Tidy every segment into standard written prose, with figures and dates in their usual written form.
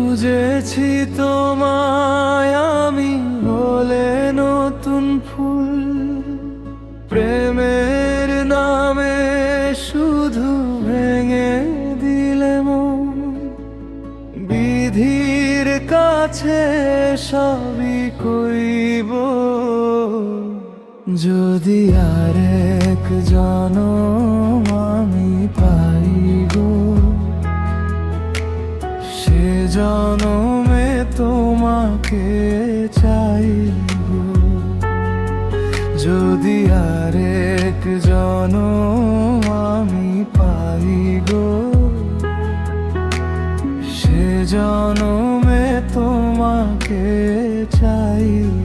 খুঁজেছি তোমায় আমি হলে নতুন ফুল, প্রেমের নামে শুধু ভেঙে দিলে মন। বিধির কাছে সবই কইব, যদি আরেক জনম আমি পাই গো, সে জনমে তোমাকে চাইব। যদি আরেক জনম আমি পাই গো, সে জনমে তোমাকে চাইব।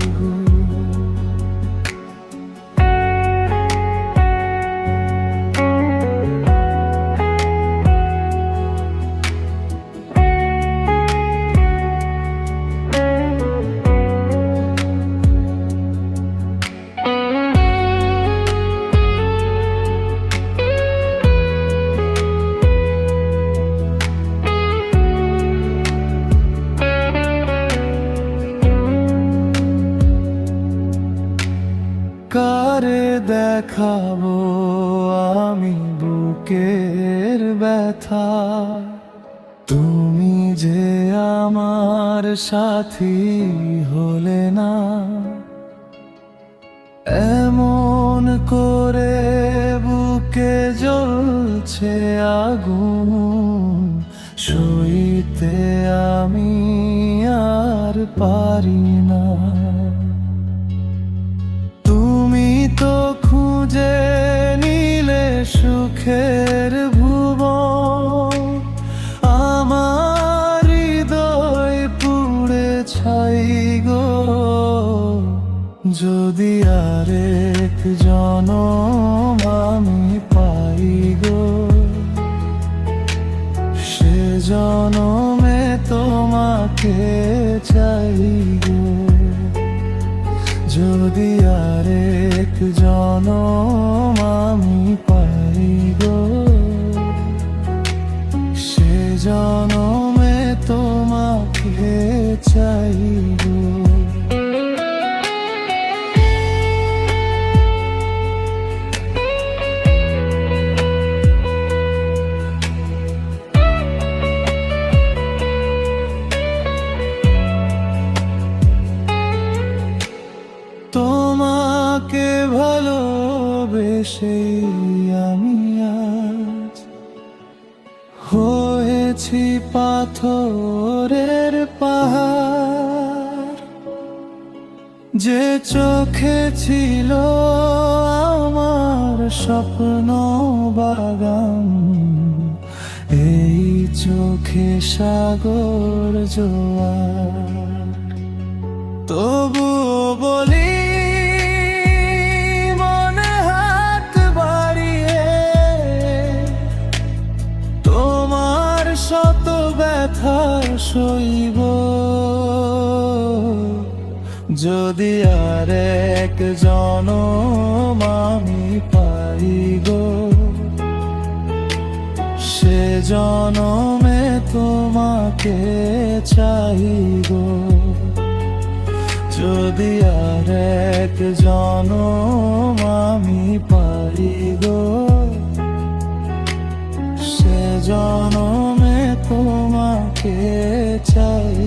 কারে দেখাবো আমি বুকের ব্যথা, তুমি যে আমার সাথী হলে না। এমন করে বুকে জ্বলছে আগুন, সইতে আমি আর পারি না। তুমি তো খুঁজে নিলে সুখের ভুবন, আমার হৃদয় পুড়ে ছাই গো। যদি আরেক জনম আমি পাই গো, সে জনমে তোমাকে চাই গো। যদি আরেক জনম আমি পাই গো, সে জনমে তোমাকে চাই গো। তোমাকে ভালোবেসে আমি আজ হয়েছি পাথরের পাহাড়। যে চোখে ছিল আমার স্বপ্ন বাগান, এই চোখে সাগর জোয়ার। তবুও বলি মনে হাত বাড়িয়ে, তোমার শত ব্যথা সইব। যদি আরেক জনম আমি পাই গো, সে জনমে তোমাকে চাই গো। যদি আরেক জনম আমি পাই গো, সে জনমে তোমাকে চাই।